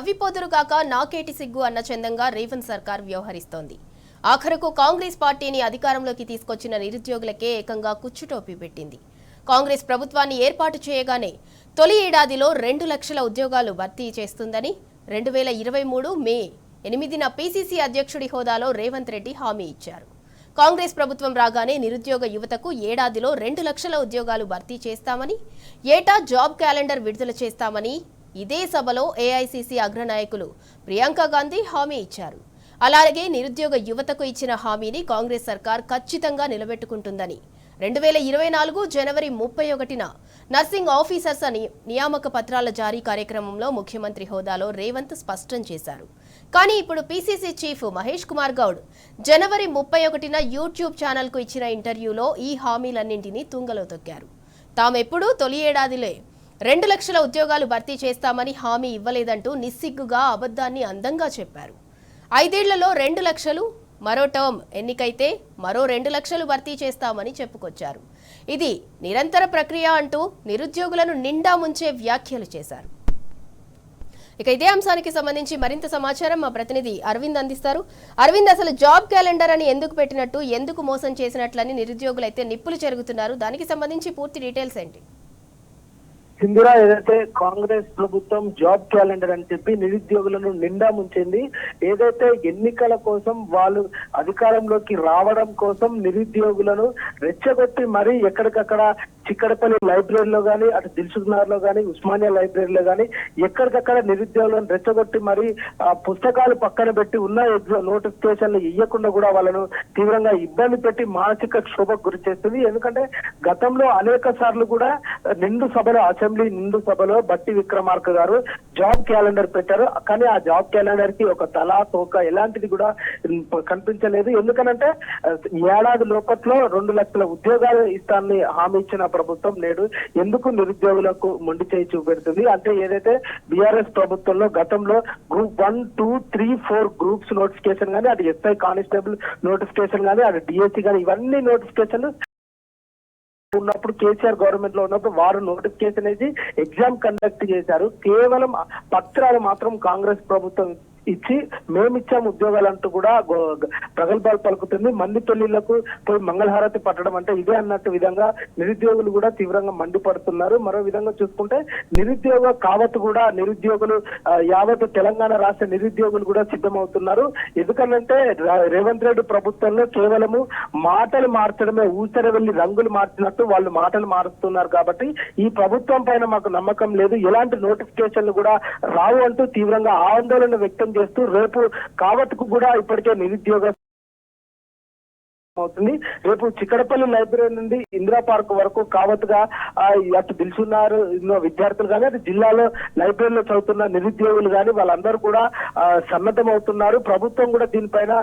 అవిపోదురు కాక నాకేటి సిగ్గు అన్న చందంగా రేవంత్ సర్కార్ వ్యవహరిస్తోంది. ఆఖరకు కాంగ్రెస్ పార్టీని అధికారంలోకి తీసుకొచ్చిన నిరుద్యోగులకే ఏకంగా కుచ్చుటోపీ పెట్టింది. కాంగ్రెస్ ప్రభుత్వాన్ని ఏర్పాటు చేయగానే తొలి ఏడాదిలో 2 లక్షల ఉద్యోగాలు భర్తీ చేస్తుందని 2023 మే 8న పీసీసీ అధ్యక్షుడి హోదాలో రేవంత్ రెడ్డి హామీ ఇచ్చారు. కాంగ్రెస్ ప్రభుత్వం రాగానే నిరుద్యోగ యువతకు ఏడాదిలో 2 లక్షల ఉద్యోగాలు భర్తీ చేస్తామని, ఏటా జాబ్ క్యాలెండర్ విడుదల చేస్తామని ఇదే సభలో ఏఐసీసీ అగ్రనాయకులు ప్రియాంక గాంధీ హామీ ఇచ్చారు. అలాగే నిరుద్యోగ యువతకు ఇచ్చిన హామీని కాంగ్రెస్ సర్కార్ ఖచ్చితంగా నిలబెట్టుకుంటుందని 2024 జనవరి 31న నర్సింగ్ ఆఫీసర్స్ నియామక పత్రాల జారీ కార్యక్రమంలో ముఖ్యమంత్రి హోదాలో రేవంత్ స్పష్టం చేశారు. కానీ ఇప్పుడు పీసీసీ చీఫ్ మహేష్ కుమార్ గౌడ్ జనవరి 31న యూట్యూబ్ ఛానల్కు ఇచ్చిన ఇంటర్వ్యూలో ఈ హామీలన్నింటినీ తుంగలో తొక్కారు. తామెప్పుడూ తొలి ఏడాదిలో 2 లక్షల ఉద్యోగాలు భర్తీ చేస్తామని హామీ ఇవ్వలేదంటూ నిస్సిగ్గుగా అబద్ధాన్ని అందంగా చెప్పారు. 5 ఏళ్లలో 2 లక్షలు, మరో టర్మ్ ఎన్నికైతే మరో 2 లక్షలు భర్తీ చేస్తామని చెప్పుకొచ్చారు. ఇది నిరంతర ప్రక్రియ అంటూ నిరుద్యోగులను నిండా ముంచే వ్యాఖ్యలు చేశారు. ఇక ఇదే అంశానికి సంబంధించి మరింత సమాచారం మా ప్రతినిధి అరవింద్ అందిస్తారు. అరవింద్, అసలు జాబ్ క్యాలెండర్ అని ఎందుకు పెట్టినట్టు, ఎందుకు మోసం చేసినట్లని నిరుద్యోగులు అయితే నిప్పులు చెరుగుతున్నారు? దానికి సంబంధించి పూర్తి డీటెయిల్స్ ఏంటి? సింధురా, ఏదైతే కాంగ్రెస్ ప్రభుత్వం జాబ్ క్యాలెండర్ అని చెప్పి నిరుద్యోగులను నిండా ముంచింది, ఏదైతే ఎన్నికల కోసం వాళ్ళు అధికారంలోకి రావడం కోసం నిరుద్యోగులను రెచ్చగొట్టి మరీ ఎక్కడికక్కడ చిక్కడపల్లి లైబ్రరీలో కానీ, అటు దిల్సుఖ్నగర్ లో కానీ, ఉస్మానియా లైబ్రరీలో కానీ ఎక్కడికక్కడ నిరుద్యోగులను రెచ్చగొట్టి మరీ పుస్తకాలు పక్కన పెట్టి ఉన్న నోటిఫికేషన్లు ఇవ్వకుండా కూడా వాళ్ళను తీవ్రంగా ఇబ్బంది పెట్టి మానసిక క్షోభకు గురి చేస్తుంది. ఎందుకంటే గతంలో అనేక సార్లు కూడా నిండు సభలో అసెంబ్లీ నిండు సభలో బట్టి విక్రమార్క గారు జాబ్ క్యాలెండర్ పెట్టారు. కానీ ఆ జాబ్ క్యాలెండర్ కి ఒక తలా తోక ఎలాంటిది కూడా కనిపించలేదు. ఎందుకనంటే ఏడాది లోపట్లో 2 లక్షల ఉద్యోగాలు ఇస్తానని హామీ ఇచ్చిన ప్రభుత్వం నేడు ఎందుకు నిరుద్యోగులకు మొండి చేయి చూపెడుతుంది అంటే, ఏదైతే బీఆర్ఎస్ ప్రభుత్వంలో గతంలో గ్రూప్ 1, 2, 3, 4 గ్రూప్స్ నోటిఫికేషన్ కానీ, అటు ఎస్ఐ కానిస్టేబుల్ నోటిఫికేషన్ కానీ, అటు డిఎస్సి కానీ ఇవన్నీ నోటిఫికేషన్లు ఉన్నప్పుడు కేసీఆర్ గవర్నమెంట్ లో ఉన్నప్పుడు వారు నోటిఫికేషన్ వేసి ఎగ్జామ్ కండక్ట్ చేశారు. కేవలం పత్రాలు మాత్రం కాంగ్రెస్ ప్రభుత్వం ఇచ్చి మేమిచ్చాం ఉద్యోగాలు అంటూ కూడా ప్రగల్భాలు పలుకుతుంది. మంది పెళ్లిళ్లకు పోయి మంగళహారతి పట్టడం అంటే ఇదే అన్నట్టు విధంగా నిరుద్యోగులు కూడా తీవ్రంగా మండిపడుతున్నారు. మరో విధంగా చూసుకుంటే నిరుద్యోగ కావత్ కూడా నిరుద్యోగులు యావత్ తెలంగాణ రాష్ట్ర నిరుద్యోగులు కూడా సిద్ధమవుతున్నారు. ఎందుకంటే రేవంత్ రెడ్డి ప్రభుత్వంలో కేవలము మాటలు మార్చడమే, ఊసర వెళ్లి రంగులు మార్చినట్టు వాళ్ళు మాటలు మారుస్తున్నారు. కాబట్టి ఈ ప్రభుత్వం పైన మాకు నమ్మకం లేదు, ఎలాంటి నోటిఫికేషన్లు కూడా రావు అంటూ తీవ్రంగా ఆందోళన వ్యక్తం చేస్తూ రేపు కావత్కు కూడా ఇప్పటికే నిరుద్యోగ అవుతుంది. రేపు చిక్కడపల్లి లైబ్రరీ నుండి ఇందిరా పార్క్ వరకు కావత్గా అటు దిల్సున్నారు విద్యార్థులు కానీ, అటు జిల్లాలో లైబ్రరీలో చదువుతున్న నిరుద్యోగులు కానీ వాళ్ళందరూ కూడా సన్నద్ధం అవుతున్నారు. ప్రభుత్వం కూడా దీనిపైన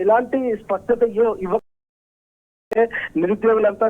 ఎలాంటి స్పష్టత ఇవ్వ నిరుద్యోగులంతా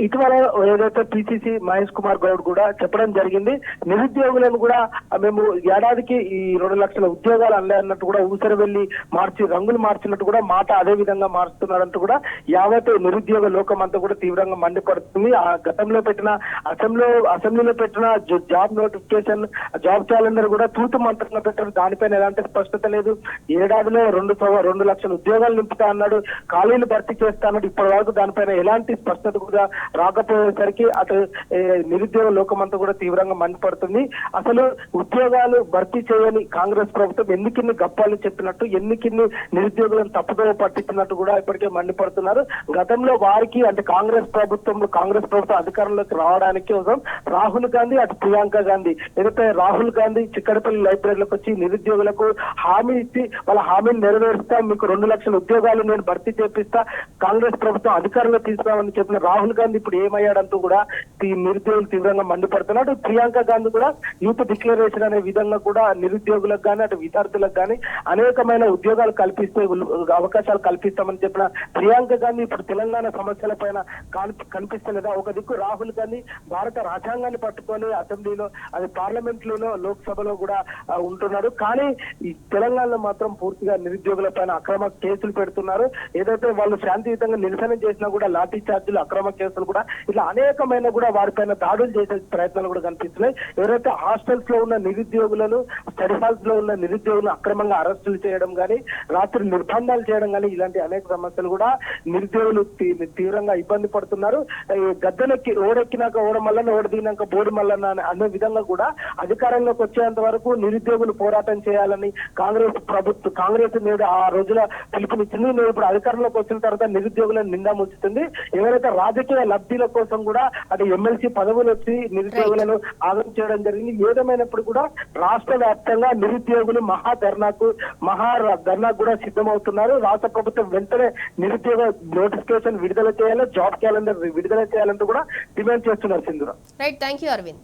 ఇటీవల ఏదైతే పీసీసీ మహేష్ కుమార్ గౌడ్ కూడా చెప్పడం జరిగింది, నిరుద్యోగులను కూడా మేము ఏడాదికి ఈ 2 లక్షల ఉద్యోగాలు అన్నట్టు కూడా ఊసర వెళ్లి మార్చి రంగులు మార్చినట్టు కూడా మాట అదే విధంగా మారుస్తున్నారంటూ కూడా యావత్ నిరుద్యోగ లోకం అంతా కూడా తీవ్రంగా మండిపడుతుంది. ఆ గతంలో పెట్టిన అసెంబ్లీలో పెట్టిన జాబ్ నోటిఫికేషన్, జాబ్ క్యాలెండర్ కూడా తూతు మంత్రంగా పెట్టారు. దానిపైన ఎలాంటి స్పష్టత లేదు. ఏడాదిలో 2 లక్షల ఉద్యోగాలు నింపుతా అన్నాడు, ఖాళీలు భర్తీ చేస్తా అన్నాడు. ఇప్పటి వరకు దానిపైన ఎలాంటి స్పష్టత కూడా రాకపోయేసరికి అటు నిరుద్యోగ లోకమంతా కూడా తీవ్రంగా మండిపడుతుంది. అసలు ఉద్యోగాలు భర్తీ చేయని కాంగ్రెస్ ప్రభుత్వం ఎన్నికిన్ని గప్పాలు చెప్పినట్టు, ఎన్నికిన్ని నిరుద్యోగులను తప్పుదోవ పట్టించినట్టు కూడా ఇప్పటికే మండిపడుతున్నారు. గతంలో వారికి అంటే కాంగ్రెస్ ప్రభుత్వం అధికారంలోకి రావడానికి కోసం రాహుల్ గాంధీ, అటు ప్రియాంక గాంధీ ఏదైతే రాహుల్ గాంధీ చిక్కడపల్లి లైబ్రరీలోకి వచ్చి నిరుద్యోగులకు హామీ ఇచ్చి వాళ్ళ హామీని నెరవేరుస్తా, మీకు 2 లక్షల ఉద్యోగాలు నేను భర్తీ చేపిస్తా, కాంగ్రెస్ ప్రభుత్వం అధికారంలో తీసుకురామని చెప్పిన రాహుల్ గాంధీ ఇప్పుడు ఏమయ్యాడంటూ కూడా నిరుద్యోగులు తీవ్రంగా మండిపడుతున్నారు. ప్రియాంక గాంధీ కూడా యూత్ డిక్లరేషన్ అనే విధంగా కూడా నిరుద్యోగులకు కానీ, అటు విద్యార్థులకు కానీ అనేకమైన ఉద్యోగాలు అవకాశాలు కల్పిస్తామని చెప్పిన ప్రియాంక గాంధీ ఇప్పుడు తెలంగాణ సమస్యల పైన కనిపిస్తలేదా? ఒక దిక్కు రాహుల్ గాంధీ భారత రాజ్యాంగాన్ని పట్టుకొని అసెంబ్లీలో, అది పార్లమెంట్ లోనో లోక్సభలో కూడా ఉంటున్నాడు. కానీ ఈ తెలంగాణలో మాత్రం పూర్తిగా నిరుద్యోగుల పైన అక్రమ కేసులు పెడుతున్నారు. ఏదైతే వాళ్ళు శాంతియుతంగా నిరసన చేసినా కూడా లాఠీ చార్జీలు, అక్రమ కేసులు కూడా ఇట్లా అనేకమైన కూడా వారిపైన దాడులు చేసే ప్రయత్నాలు కూడా కనిపిస్తున్నాయి. ఎవరైతే హాస్టల్స్ లో ఉన్న నిరుద్యోగులను, స్టడీ హాల్స్ లో ఉన్న నిరుద్యోగులను అక్రమంగా అరెస్టులు చేయడం కానీ, రాత్రి నిర్బంధాలు చేయడం కానీ, ఇలాంటి అనేక సమస్యలు కూడా నిరుద్యోగులు తీవ్రంగా ఇబ్బంది పడుతున్నారు. గద్దెనెక్కి ఓడెక్కినాక ఓడ మల్లన్న, ఓడ దిగినాక బోడి మల్లన్న అనే విధంగా కూడా అధికారంలోకి వచ్చేంత వరకు నిరుద్యోగులు పోరాటం చేయాలని కాంగ్రెస్ మీద ఆ రోజుల పిలుపునిచ్చింది. నేను ఇప్పుడు అధికారంలోకి వచ్చిన తర్వాత నిరుద్యోగులను నిండా ముంచుతుంది. ఎవరైతే రాజకీయ లబ్ధిల కోసం కూడా అటు ఎమ్మెల్సీ పదవులు వచ్చి నిరుద్యోగులను ఆగం చేయడం జరిగింది. ఏదేమైనప్పుడు కూడా రాష్ట్ర వ్యాప్తంగా నిరుద్యోగులు మహాధర్నాకు కూడా సిద్ధమవుతున్నారు. రాష్ట్ర ప్రభుత్వం వెంటనే నిరుద్యోగ నోటిఫికేషన్ విడుదల చేయాలి, జాబ్ క్యాలెండర్ విడుదల చేయాలంటూ కూడా డిమాండ్ చేస్తున్నారు Sindhura. Right, thank you Arvind.